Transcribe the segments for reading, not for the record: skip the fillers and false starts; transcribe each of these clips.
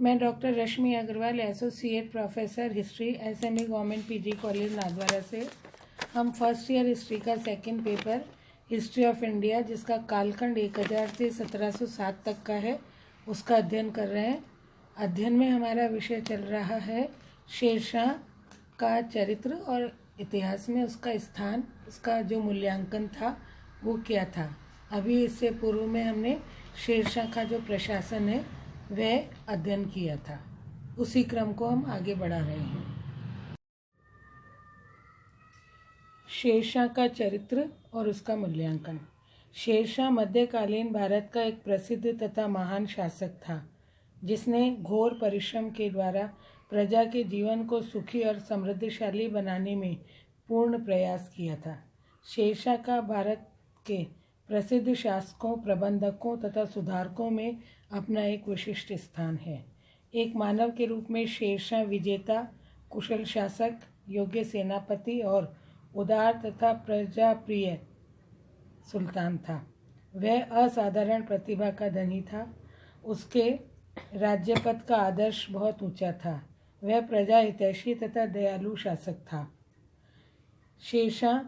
मैं doctor Rashmi Agarwal, associate professor history, SME government PG college Nathdwara से। हम फर्स्ट ईयर हिस्ट्री का second paper history of India, जिसका कालखंड 1000 से 1707 तक का है, उसका अध्ययन कर रहे हैं। अध्ययन में हमारा विषय चल रहा है शेरशाह का चरित्र और इतिहास में उसका स्थान, उसका जो मूल्यांकन था वो क्या था। अभी इससे पूर्व में हमने शेरशाह का जो प्रशासन है वह अध्ययन किया था, उसी क्रम को हम आगे बढ़ा रहे हैं। शेरशाह का चरित्र और उसका मूल्यांकन। शेरशाह मध्यकालीन भारत का एक प्रसिद्ध तथा महान शासक था, जिसने घोर परिश्रम के द्वारा प्रजा के जीवन को सुखी और समृद्धशाली बनाने में पूर्ण प्रयास किया था। शेरशाह का भारत के प्रसिद्ध शासकों, प्रबंधकों तथा सुधारकों में अपना एक विशिष्ट स्थान है। एक मानव के रूप में शेरशाह विजेता, कुशल शासक, योग्य सेनापति और उदार तथा प्रजाप्रिय सुल्तान था। वह असाधारण प्रतिभा का धनी था। उसके राज्यपद का आदर्श बहुत ऊंचा था। वह प्रजा हितैषी तथा दयालु शासक था। शेरशाह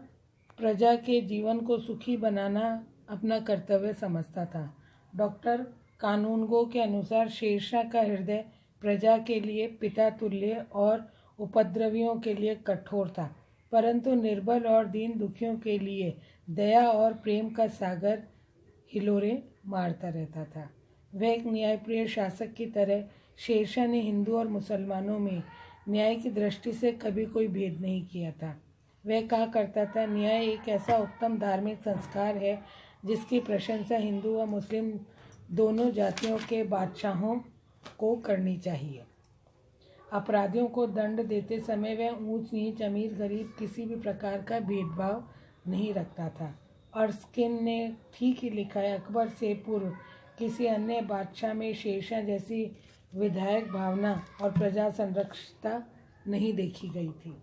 प्रजा के जीवन को सुखी बनाना अपना कर्तव्य समझता था। डॉक्टर कानूनगो के अनुसार शेरशाह का हृदय प्रजा के लिए पिता तुल्य और उपद्रवियों के लिए कठोर था, परंतु निर्बल और दीन दुखियों के लिए दया और प्रेम का सागर हिलोरे मारता रहता था। वह एक न्यायप्रिय शासक की तरह शेरशाह ने हिंदू और मुसलमानों में न्याय की दृष्टि से कभी कोई भेद नहीं किया था। वह कहा करता था, न्याय एक ऐसा उत्तम धार्मिक संस्कार है जिसकी प्रशंसा हिंदू व मुस्लिम दोनों जातियों के बादशाहों को करनी चाहिए। अपराधियों को दंड देते समय वह ऊंच नीच, अमीर गरीब किसी भी प्रकार का भेदभाव नहीं रखता था। अर्स्किन ने ठीक ही लिखा है, अकबर से पूर्व किसी अन्य बादशाह में शेरशाह जैसी विधायक भावना और प्रजा संरक्षता नहीं देखी गई थी।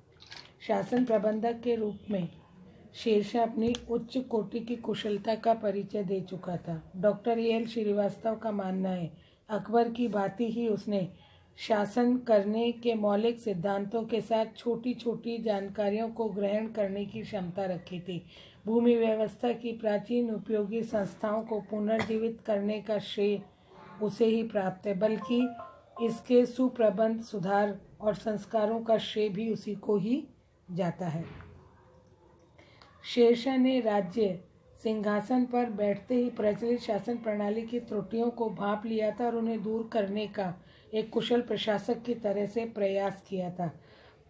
शासन प्रबंधक के रूप में शेरशाह अपनी उच्च कोटि की कुशलता का परिचय दे चुका था। डॉक्टर एल श्रीवास्तव का मानना है, अकबर की भांति ही उसने शासन करने के मौलिक सिद्धांतों के साथ छोटी छोटी जानकारियों को ग्रहण करने की क्षमता रखी थी। भूमि व्यवस्था की प्राचीन उपयोगी संस्थाओं को पुनर्जीवित करने का श्रेय उसे ही प्राप्त है, बल्कि इसके सुप्रबंध, सुधार और संस्कारों का श्रेय भी उसी को ही जाता है। शेरशाह ने राज्य सिंहासन पर बैठते ही प्रचलित शासन प्रणाली की त्रुटियों को भांप लिया था और उन्हें दूर करने का एक कुशल प्रशासक की तरह से प्रयास किया था।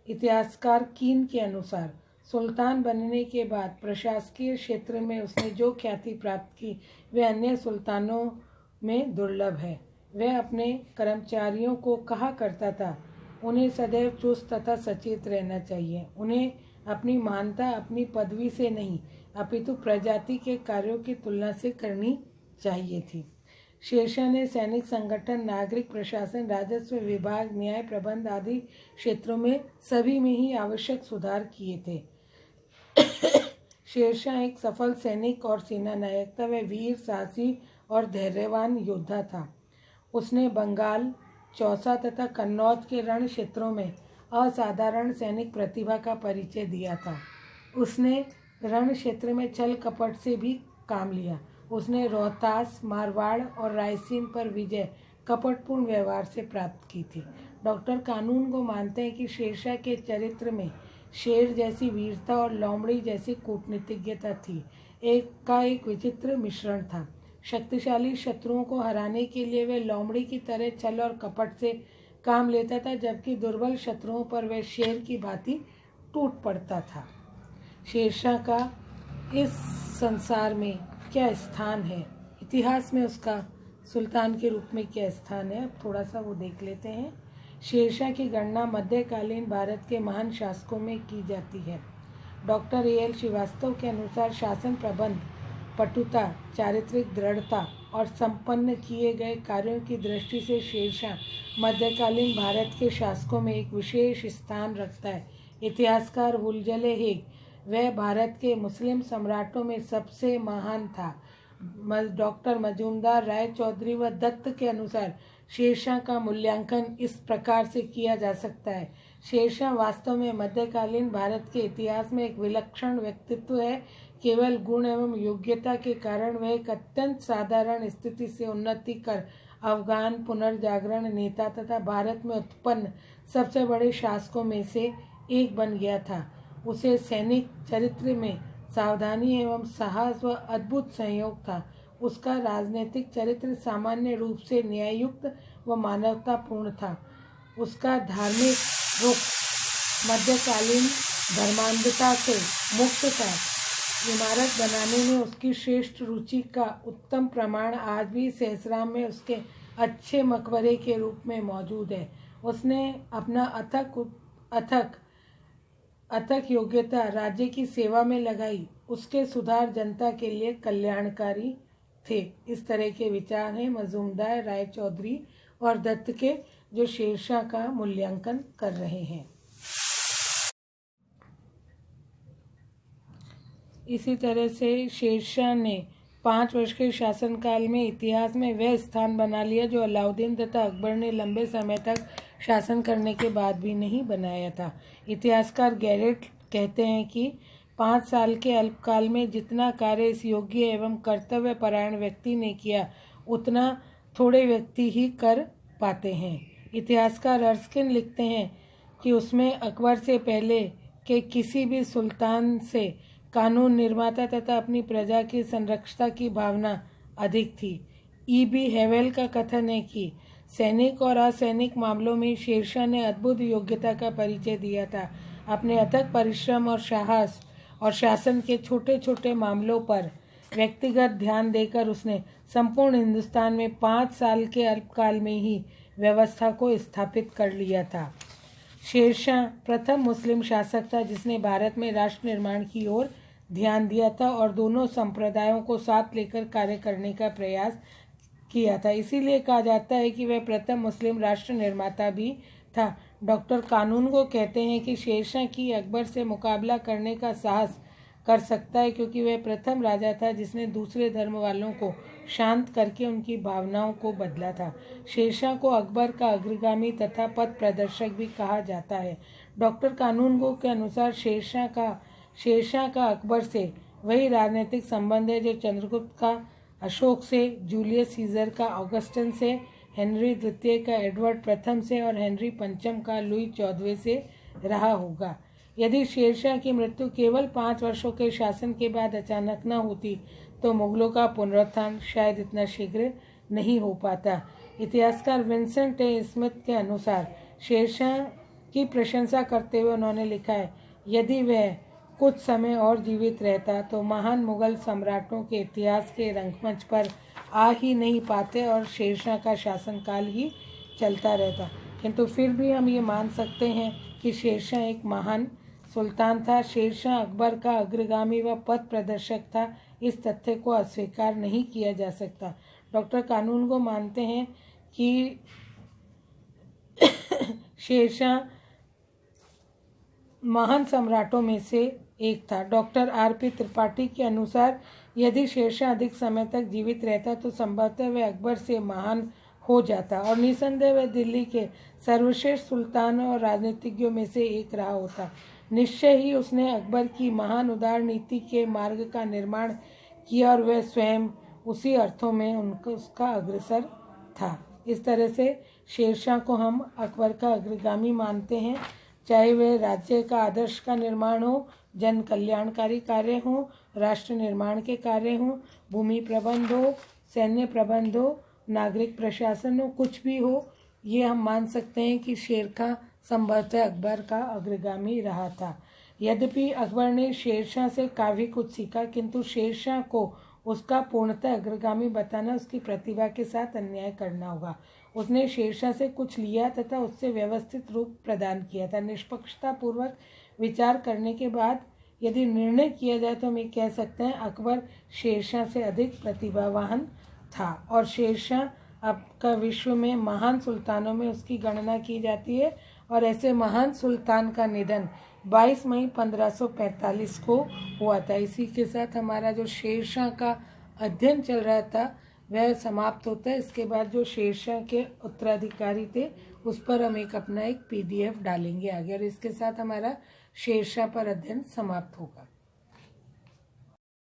इतिहासकार कीन के अनुसार सुल्तान बनने के बाद प्रशासकीय क्षेत्र में उसने जो ख्याति प्राप्त की वह अन्य सुल्तानों में दुर्लभ है। वह अपने कर्मचारियों को कहा करता था, उन्हें सदैव चुस्त तथा सचेत रहना चाहिए। उन्हें अपनी महानता अपनी पदवी से नहीं अपितु प्रजाति के कार्यों की तुलना से करनी चाहिए थी। शेरशाह ने सैनिक संगठन, नागरिक प्रशासन, राजस्व विभाग, न्याय प्रबंध आदि क्षेत्रों में सभी में ही आवश्यक सुधार किए थे। शेरशाह एक सफल सैनिक और सेना नायक था। वह वीर, साहसी और धैर्यवान योद्धा था। उसने बंगाल, चौसा तथा कन्नौज के रण क्षेत्रों में असाधारण सैनिक प्रतिभा का परिचय दिया था। उसने रण क्षेत्र में छल कपट से भी काम लिया। उसने रोहतास, मारवाड़ और रायसीन पर विजय कपटपूर्ण व्यवहार से प्राप्त की थी। डॉक्टर कानून को मानते हैं कि शेरशाह के चरित्र में शेर जैसी वीरता और लोमड़ी जैसी कूटनीतिज्ञता थी। एक विचित्र मिश्रण था। शक्तिशाली शत्रुओं को हराने के लिए वह लोमड़ी की तरह छल और कपट से काम लेता था, जबकि दुर्बल शत्रुओं पर वह शेर की भांति टूट पड़ता था। शेरशाह का इस संसार में क्या स्थान है, इतिहास में उसका सुल्तान के रूप में क्या स्थान है, अब थोड़ा सा वो देख लेते हैं। शेरशाह की गणना मध्यकालीन भारत के महान शासकों में की जाती है। डॉक्टर एल श्रीवास्तव के अनुसार शासन प्रबंध, पटुता, चारित्रिक दृढ़ता और संपन्न किए गए कार्यों की दृष्टि से शेरशाह मध्यकालीन भारत के शासकों में एक विशेष स्थान रखता है। इतिहासकार वुलजले हेग, वह भारत के मुस्लिम सम्राटों में सबसे महान था। डॉक्टर मजूमदार, राय चौधरी व दत्त के अनुसार शेरशाह का मूल्यांकन इस प्रकार से किया जा सकता है। शेरशाह वास्तव में मध्यकालीन भारत के इतिहास में एक विलक्षण व्यक्तित्व है। केवल गुण एवं योग्यता के कारण वह एक अत्यंत साधारण स्थिति से उन्नति कर अफगान पुनर्जागरण नेता तथा भारत में उत्पन्न सबसे बड़े शासकों में से एक बन गया था। उसे सैनिक चरित्र में सावधानी एवं साहस व अद्भुत संयोग था। उसका राजनीतिक चरित्र सामान्य रूप से न्याययुक्त व मानवतापूर्ण था। उसका धार्मिक रुख मध्यकालीन धर्मांधता से मुक्त था। इमारत बनाने में उसकी श्रेष्ठ रुचि का उत्तम प्रमाण आज भी सहसराम में उसके अच्छे मकबरे के रूप में मौजूद है। उसने अपना अथक योग्यता राज्य की सेवा में लगाई। उसके सुधार जनता के लिए कल्याणकारी थे। इस तरह के विचार हैं मजूमदार, राय चौधरी और दत्त के, जो शेरशाह का मूल्यांकन कर रहे हैं। इसी तरह से शेरशाह ने 5 वर्ष के शासनकाल में इतिहास में वह स्थान बना लिया जो अलाउद्दीन तथा अकबर ने लंबे समय तक शासन करने के बाद भी नहीं बनाया था। इतिहासकार गैरेट कहते हैं कि 5 साल के अल्पकाल में जितना कार्य इस योग्य एवं कर्तव्यपरायण व्यक्ति ने किया, उतना थोड़े व्यक्ति ही कर पाते हैं। इतिहासकार अर्स्किन लिखते हैं कि उसमें अकबर से पहले के किसी भी सुल्तान से कानून निर्माता तथा अपनी प्रजा की संरक्षता की भावना अधिक थी। E.B. हेवेल का कथन है कि सैनिक और असैनिक मामलों में शेरशाह ने अद्भुत योग्यता का परिचय दिया था। अपने अथक परिश्रम और साहस और शासन के छोटे छोटे मामलों पर व्यक्तिगत ध्यान देकर उसने संपूर्ण हिंदुस्तान में 5 साल के अल्पकाल में ही व्यवस्था को स्थापित कर लिया था। शेरशाह प्रथम मुस्लिम शासक था जिसने भारत में राष्ट्र निर्माण की ओर ध्यान दिया था और दोनों संप्रदायों को साथ लेकर कार्य करने का प्रयास किया था। इसीलिए कहा जाता है कि वह प्रथम मुस्लिम राष्ट्र निर्माता भी था। डॉक्टर कानूनगो कहते हैं कि शेरशाह की अकबर से मुकाबला करने का साहस कर सकता है क्योंकि वह प्रथम राजा था जिसने दूसरे धर्म वालों को शांत करके उनकी भावनाओं को बदला था। शेरशाह को अकबर का अग्रगामी तथा पथ प्रदर्शक भी कहा जाता है। डॉक्टर कानूनगो के अनुसार शेरशाह का अकबर से वही राजनीतिक संबंध है जो चंद्रगुप्त का अशोक से, जूलियस सीजर का ऑगस्टन से, हेनरी द्वितीय का एडवर्ड प्रथम से और हेनरी पंचम का लुई 14वें से रहा होगा। यदि शेरशाह की मृत्यु केवल 5 वर्षों के शासन के बाद अचानक न होती तो मुगलों का पुनरुत्थान शायद इतना शीघ्र नहीं हो पाता। इतिहासकार विंसेंट ए स्मिथ के अनुसार शेरशाह की प्रशंसा करते हुए उन्होंने लिखा है, यदि वह कुछ समय और जीवित रहता तो महान मुगल सम्राटों के इतिहास के रंगमंच पर आ ही नहीं पाते और शेरशाह का शासनकाल ही चलता रहता। किंतु फिर भी हम ये मान सकते हैं कि शेरशाह एक महान सुल्तान था। शेरशाह अकबर का अग्रगामी व पथ प्रदर्शक था। इस तथ्य को अस्वीकार नहीं किया जा सकता। डॉक्टर कानूनगो मानते हैं कि शेरशाह महान सम्राटों में से एक था। Doctor R.P. त्रिपाठी के अनुसार यदि शेरशाह अधिक समय तक जीवित रहता तो संभवतः वह अकबर से महान हो जाता और निसंदेह वह दिल्ली के सर्वश्रेष्ठ सुल्तानों और राजनीतिज्ञों में से एक रहा होता। निश्चय ही उसने अकबर की महान उदार नीति के मार्ग का निर्माण किया और वह स्वयं उसी अर्थों में उसका अग्रसर था। इस तरह से शेरशाह को हम अकबर का अग्रगामी मानते हैं, चाहे वह राज्य का आदर्श का निर्माण हो, जन कल्याणकारी कार्य हो, राष्ट्र निर्माण के कार्य हो, भूमि प्रबंध हो, सैन्य प्रबंध हो, नागरिक प्रशासन हो, कुछ भी हो, ये हम मान सकते हैं कि शेरशाह संभवतः अकबर का अग्रगामी रहा था। यद्यपि अकबर ने शेरशाह से काफ़ी कुछ सीखा, किंतु शेरशाह को उसका पूर्णतः अग्रगामी बताना उसकी प्रतिभा के साथ अन्याय करना होगा। उसने शेरशाह से कुछ लिया तथा उससे व्यवस्थित रूप प्रदान किया था। निष्पक्षता पूर्वक विचार करने के बाद यदि निर्णय किया जाए तो हम ये कह सकते हैं अकबर शेरशाह से अधिक प्रतिभावान था और शेरशाह अब का विश्व में महान सुल्तानों में उसकी गणना की जाती है और ऐसे महान सुल्तान का निधन 22 मई 1545 को हुआ था। इसी के साथ हमारा जो शेरशाह का अध्ययन चल रहा था वह समाप्त होता है। इसके बाद जो शेरशाह के उत्तराधिकारी थे उस पर हम अपना एक PDF डालेंगे आगे, और इसके साथ हमारा शेरशाह पर अध्ययन समाप्त होगा।